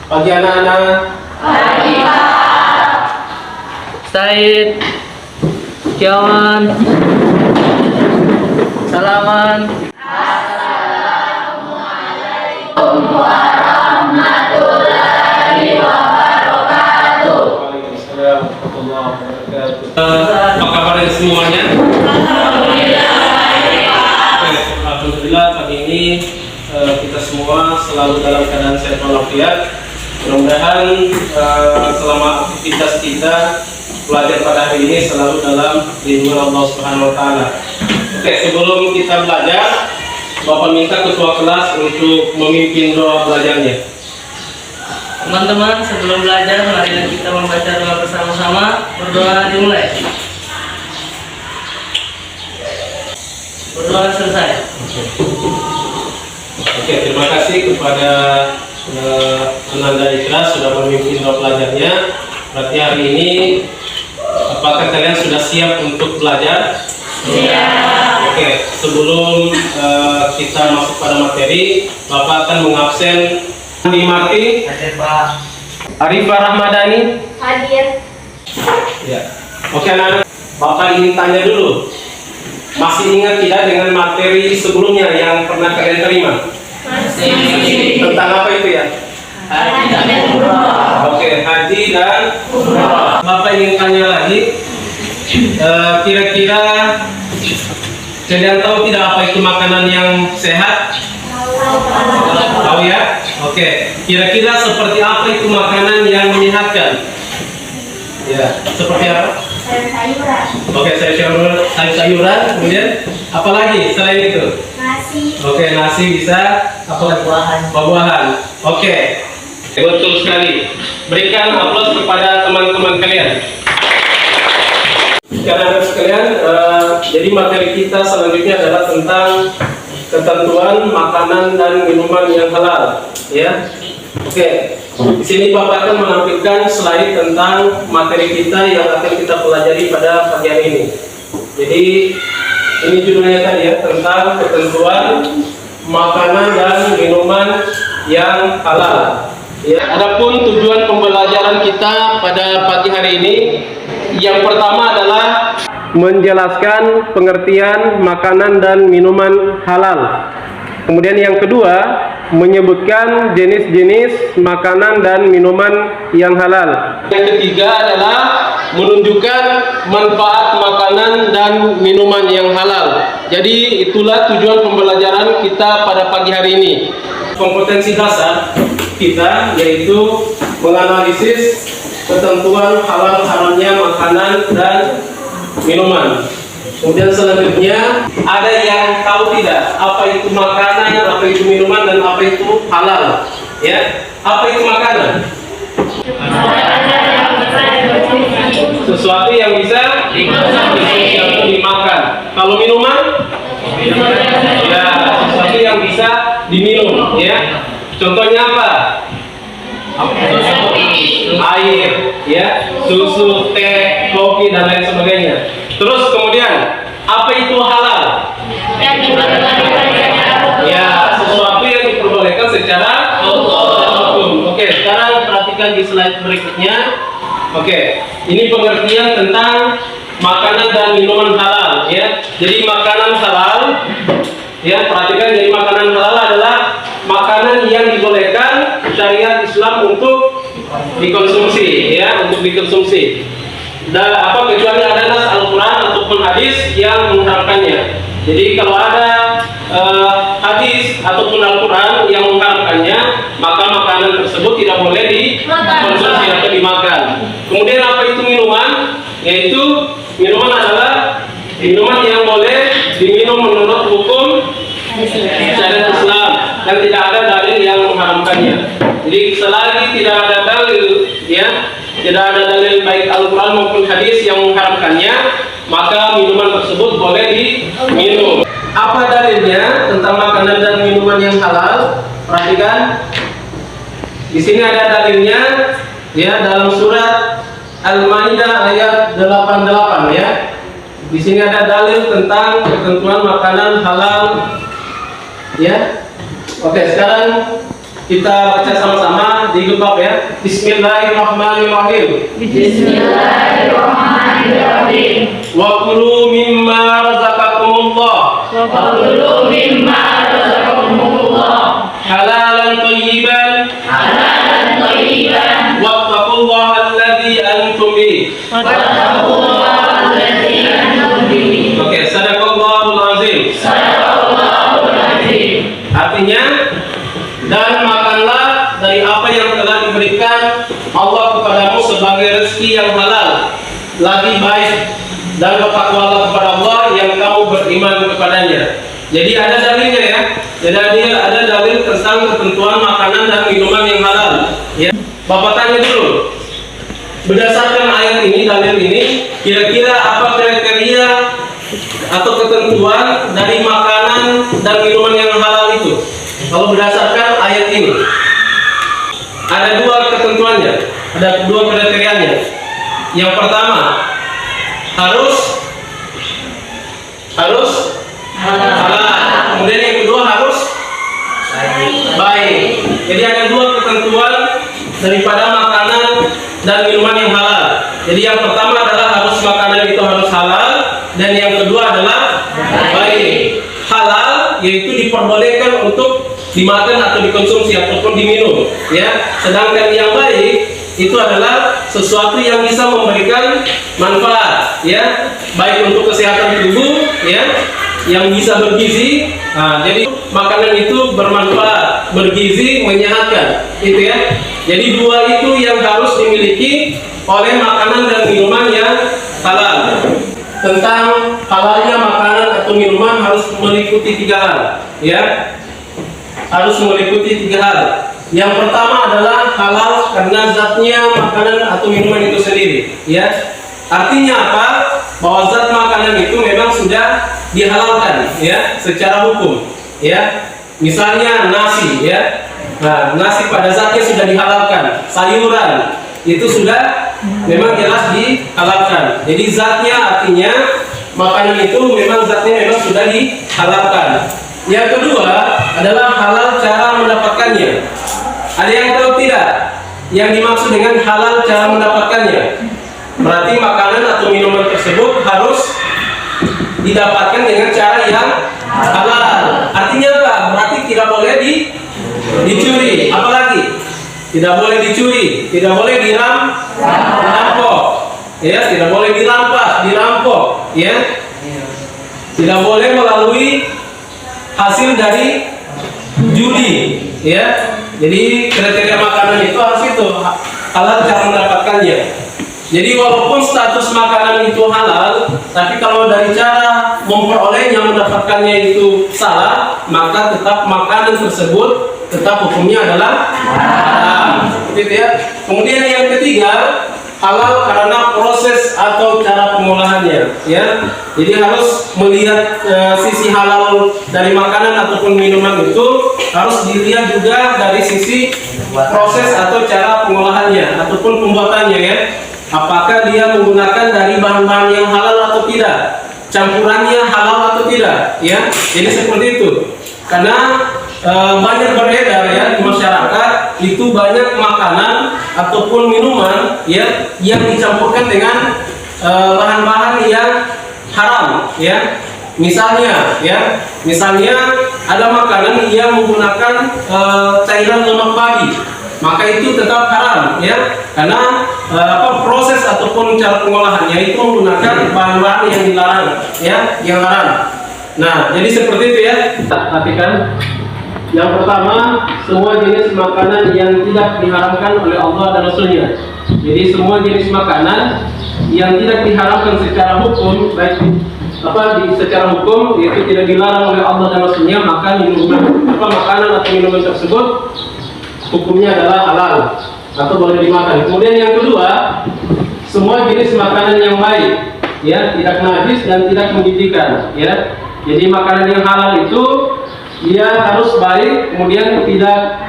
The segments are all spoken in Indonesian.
Pagi anak-anak. Pagi Pak. Said, Kiawan, Salaman. Assalamualaikum warahmatullahi wabarakatuh. Waalaikumsalam warahmatullahi wabarakatuh. Apa kabar semuanya? Alhamdulillah pagi ini kita semua selalu dalam keadaan sehat walafiat. Mudah-mudahan selama aktivitas kita belajar pada hari ini selalu dalam lindungan Allah Subhanahu wa taala. Oke, sebelum kita belajar, Bapak minta ketua kelas untuk memimpin doa belajarnya. Teman-teman, sebelum belajar, marilah kita membaca doa bersama-sama. Berdoa dimulai. Berdoa selesai. Oke, terima kasih kepada Ananda Ikhlas sudah memimpin doa belajarnya. Berarti hari ini apakah kalian sudah siap untuk belajar? Siap. Oke, sebelum kita masuk pada materi, Bapak akan mengabsen Andi Marti, Hadir Pak. Arifah Rahmadani. Hadir. Ya. Oke anak-anak, Bapak ingin tanya dulu, masih ingat tidak dengan materi sebelumnya yang pernah kalian terima? Masih. Tentang apa itu ya? Haji dan Umrah. Oke, haji dan umrah. Bapak ingin tanya lagi, kira-kira kalian tahu tidak apa itu makanan yang sehat? Tahu ya? Oke, kira-kira seperti apa itu makanan yang menyehatkan? Ya, seperti apa? Sayur-sayuran. Oke, sayur-sayuran, kemudian apa lagi selain itu? Nasi. Oke, nasi bisa, apa lagi? Buah-buahan. Oke, betul sekali. Berikan aplaus kepada teman-teman kalian. Anak-anak sekalian, jadi materi kita selanjutnya adalah tentang ketentuan makanan dan minuman yang halal. Ya, oke. Di sini Bapak akan menampilkan slide tentang materi kita yang akan kita pelajari pada pagi hari ini. Jadi ini judulnya tadi ya, tentang ketentuan makanan dan minuman yang halal. Ya, adapun tujuan pembelajaran kita pada pagi hari ini, yang pertama adalah menjelaskan pengertian makanan dan minuman halal. Kemudian yang kedua, menyebutkan jenis-jenis makanan dan minuman yang halal. Yang ketiga adalah menunjukkan manfaat makanan dan minuman yang halal. Jadi itulah tujuan pembelajaran kita pada pagi hari ini. Kompetensi dasar kita yaitu menganalisis ketentuan halal-haramnya makanan dan minuman. Kemudian selanjutnya ada yang tahu tidak apa itu makanan, apa itu minuman, dan apa itu halal? Ya, apa itu makanan? Sesuatu yang bisa dimakan. Kalau minuman? Ya, sesuatu yang bisa diminum. Ya, contohnya apa? Air, ya, susu, teh, kopi, dan lain sebagainya. Terus kemudian apa itu halal? Ya, sesuatu yang diperbolehkan secara hukum. Oke, sekarang perhatikan di slide berikutnya. Oke, ini pengertian tentang makanan dan minuman halal. Ya, jadi makanan halal. Ya, perhatikan, jadi makanan halal adalah makanan yang dibolehkan syariat Islam untuk dikonsumsi, ya, untuk dikonsumsi. Dan kecuali ada nas Al-Quran ataupun hadis yang mengharamkannya. Jadi kalau ada hadis ataupun Al-Quran yang mengharamkannya, maka makanan tersebut tidak boleh dikonsumsi atau dimakan. Kemudian apa itu minuman? Yaitu minuman adalah minuman yang boleh diminum menurut hukum syariat Islam dan tidak ada dalil yang mengharamkannya. Jadi selagi tidak ada dalil, ya, tidak ada dalil baik Al-Quran maupun hadis yang mengharamkannya, maka minuman tersebut boleh diminum. Apa dalilnya tentang makanan dan minuman yang halal? Perhatikan, di sini ada dalilnya, ya, dalam surat Al-Maidah ayat 88, ya. Di sini ada dalil tentang ketentuan makanan halal, ya. Oke, sekarang Kita baca sama-sama di gebab ya. Bismillahirrahmanirrahim. Bismillahirrahmanirrahim. Wa kulu mimma razaqakumullah Wakulu mimma razaqakumullah halalan thayyiban halalan thayyiban wattaqullaha alladzi antum bihi. wattaqullaha alladzi antum bihi. Oke, sadaqallahul azim. Sadaqallahul azim. Artinya, dan makanlah dari apa yang telah diberikan Allah kepadamu sebagai rezeki yang halal, lagi baik, dan bertakwalah kepada Allah yang kamu beriman kepadanya. Jadi ada dalilnya ya. Jadi ada dalil tentang ketentuan makanan dan minuman yang halal. Ya. Bapak tanya dulu. Berdasarkan ayat ini, dalil ini, kira-kira apa kriteria atau ketentuan dari makanan dan minuman yang halal itu? Kalau berdasarkan ayat ini, ada dua ketentuannya, ada dua kriterianya. Yang pertama, harus halal. Kemudian yang kedua harus baik. Jadi ada dua ketentuan daripada makanan dan minuman yang halal. Jadi yang pertama adalah harus makanan itu harus halal, dan yang kedua adalah baik. Halal yaitu diperbolehkan untuk dimakan atau dikonsumsi ataupun diminum, ya. Sedangkan yang baik itu adalah sesuatu yang bisa memberikan manfaat, ya, baik untuk kesehatan tubuh, ya, yang bisa bergizi. Nah, jadi makanan itu bermanfaat, bergizi, menyehatkan, itu ya. Jadi dua itu yang harus dimiliki oleh makanan dan minuman yang halal. Tentang halalnya makanan atau minuman harus meliputi tiga hal, ya. Harus meliputi tiga hal. Yang pertama adalah halal karena zatnya makanan atau minuman itu sendiri, ya. Artinya apa? Bahwa zat makanan itu memang sudah dihalalkan, ya, secara hukum, ya. Misalnya nasi, ya. Nah, nasi pada zatnya sudah dihalalkan. Sayuran itu sudah memang jelas dihalalkan. Jadi zatnya artinya makanan itu memang zatnya memang sudah dihalalkan. Yang kedua adalah halal cara mendapatkannya. Ada yang tahu tidak yang dimaksud dengan halal cara mendapatkannya? Berarti makanan atau minuman tersebut harus didapatkan dengan cara yang halal. Artinya apa? Berarti tidak boleh dicuri. Apalagi tidak boleh dicuri, tidak boleh dirampok, ya, tidak boleh dirampok, ya, tidak boleh melalui hasil dari judi, ya. Jadi kriteria makanan itu harus itu halal cara mendapatkannya. Jadi walaupun status makanan itu halal, tapi kalau dari cara memperolehnya mendapatkannya itu salah, maka tetap makanan tersebut tetap hukumnya adalah haram. Seperti itu ya. Kemudian yang ketiga, halal karena proses atau cara pengolahannya, ya. Jadi harus melihat sisi halal dari makanan ataupun minuman itu harus dilihat juga dari sisi proses atau cara pengolahannya ataupun pembuatannya, ya. Apakah dia menggunakan dari bahan-bahan yang halal atau tidak, campurannya halal atau tidak, ya. Jadi seperti itu. Karena banyak beredar ya di masyarakat itu banyak makanan ataupun minuman, ya, yang dicampurkan dengan bahan-bahan yang haram, ya. Misalnya ada makanan yang menggunakan cairan lemak babi, maka itu tetap haram, ya, karena proses ataupun cara pengolahannya itu menggunakan bahan-bahan yang dilarang, ya, yang haram. Nah, jadi seperti itu ya. Perhatikan. Yang pertama, semua jenis makanan yang tidak diharamkan oleh Allah dan Rasulnya. Jadi semua jenis makanan yang tidak diharamkan secara hukum, baik secara hukum yaitu tidak dilarang oleh Allah dan Rasulnya, maka makanan atau minuman tersebut hukumnya adalah halal atau boleh dimakan. Kemudian yang kedua, semua jenis makanan yang baik, ya, tidak najis dan tidak menjijikkan, ya. Jadi makanan yang halal itu dia harus baik, kemudian tidak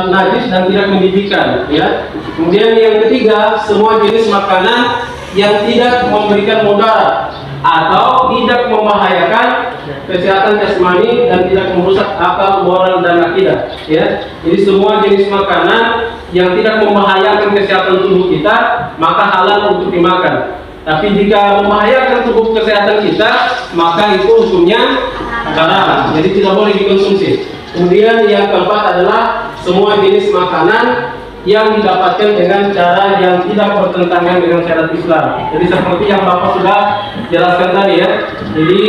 najis dan tidak menjijikkan, ya. Kemudian yang ketiga, semua jenis makanan yang tidak memberikan mudarat atau tidak membahayakan kesehatan jasmani dan tidak merusak akal, moral dan akidah. Ya, jadi semua jenis makanan yang tidak membahayakan kesehatan tubuh kita maka halal untuk dimakan. Tapi jika membahayakan tubuh kesehatan kita maka itu hukumnya haram. Jadi tidak boleh dikonsumsi. Kemudian yang keempat adalah semua jenis makanan yang didapatkan dengan cara yang tidak bertentangan dengan syariat Islam. Jadi seperti yang Bapak sudah jelaskan tadi ya. Jadi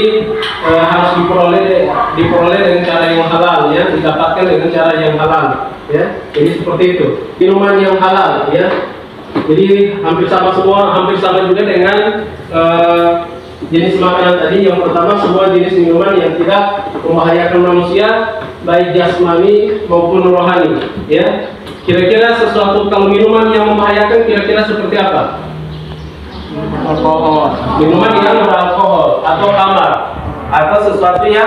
harus diperoleh dengan cara yang halal ya, didapatkan dengan cara yang halal ya. Jadi seperti itu. Minuman yang halal ya. Jadi hampir sama juga dengan jenis makanan tadi. Yang pertama semua jenis minuman yang tidak membahayakan manusia baik jasmani maupun rohani ya. Kira-kira sesuatu kalau minuman yang membahayakan kira-kira seperti apa? Alkohol. Minuman yang beralkohol atau khamar atau sesuatu yang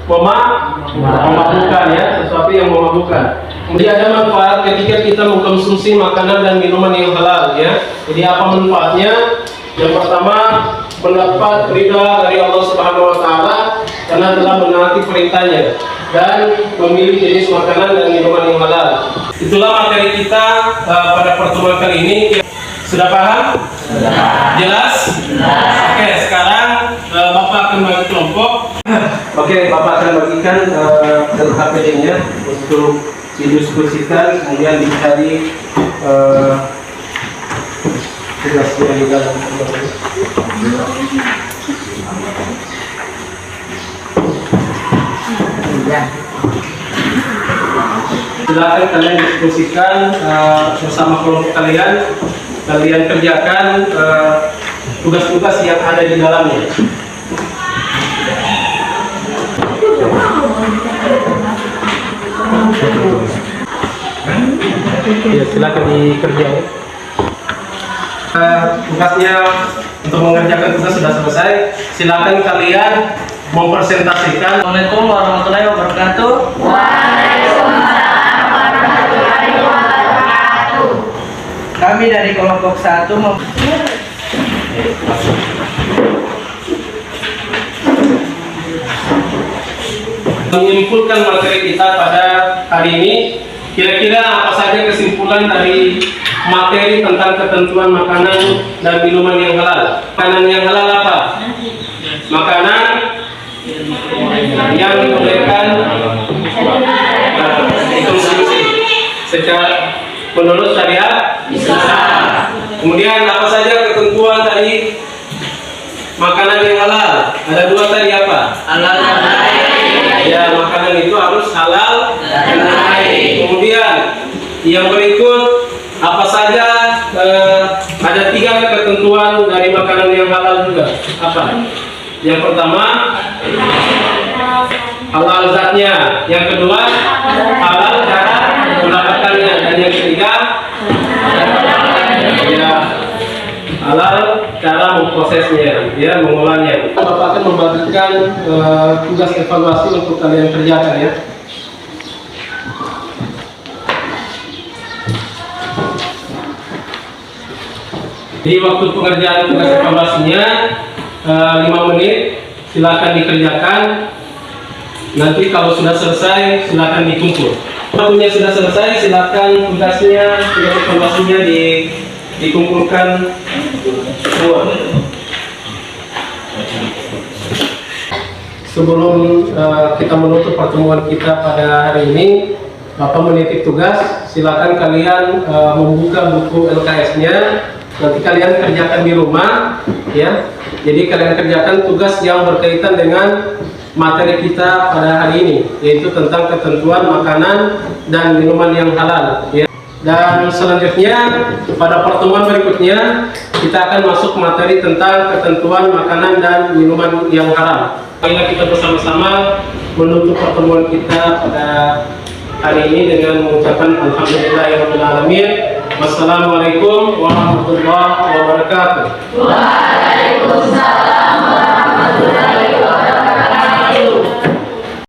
memabukkan ya, sesuatu yang memabukkan. Kemudian ada manfaat ketika kita mengkonsumsi makanan dan minuman yang halal ya. Jadi apa manfaatnya? Yang pertama mendapat ridha dari Allah Subhanahu wa taala karena telah menaati perintahnya dan memilih jenis makanan dan minuman yang halal. Itulah materi kita pada pertemuan kali ini. Sudah paham? Sudah. Jelas? Jelas. Oke, sekarang Bapak akan bagi kelompok. Oke, Bapak akan bagikan HPD-nya untuk didiskusikan, kemudian dicari tugasnya di dalam kelompok. Silakan kalian diskusikan bersama kelompok kalian. Kalian kerjakan tugas-tugas yang ada di dalamnya. Ya, silakan dikerjakan. Tugasnya untuk mengerjakan tugas sudah selesai. Silakan kalian mempresentasikan. Assalamualaikum warahmatullahi wabarakatuh. Waalaikumsalam warahmatullahi wabarakatuh. Kami dari kelompok 1 menyimpulkan materi kita pada hari ini. Kira-kira apa saja kesimpulan dari materi tentang ketentuan makanan dan minuman yang halal? Makanan yang halal apa? Makanan yang dibolehkan dikonsumsi secara menurut syariat Islam. Kemudian apa saja ketentuan dari makanan yang halal? Ada dua tadi apa? halal dan baik. Ya, makanan itu harus halal dan baik. Kemudian yang berikut apa saja? Ada 3 ketentuan dari makanan yang halal juga. Apa? Yang pertama halal zatnya, yang kedua halal cara mendapatkannya, dan yang ketiga ya halal cara memprosesnya, ya mengolahnya. Bapak akan membagikan tugas evaluasi untuk kalian kerjakan ya. Di waktu pengerjaan tugas evaluasinya 5 menit, silakan dikerjakan. Nanti kalau sudah selesai silakan dikumpul. Waktunya sudah selesai, silakan tugas evaluasinya dikumpulkan semua. Sebelum kita menutup pertemuan kita pada hari ini, Bapak menitip tugas. Silakan kalian membuka buku LKS-nya. Nanti kalian kerjakan di rumah, ya. Jadi kalian kerjakan tugas yang berkaitan dengan materi kita pada hari ini, yaitu tentang ketentuan makanan dan minuman yang halal, ya. Dan selanjutnya pada pertemuan berikutnya kita akan masuk materi tentang ketentuan makanan dan minuman yang haram. Marilah kita bersama-sama menutup pertemuan kita pada hari ini dengan mengucapkan alhamdulillahirabbil alamin. Wassalamualaikum warahmatullahi wabarakatuh. Waalaikumsalam warahmatullahi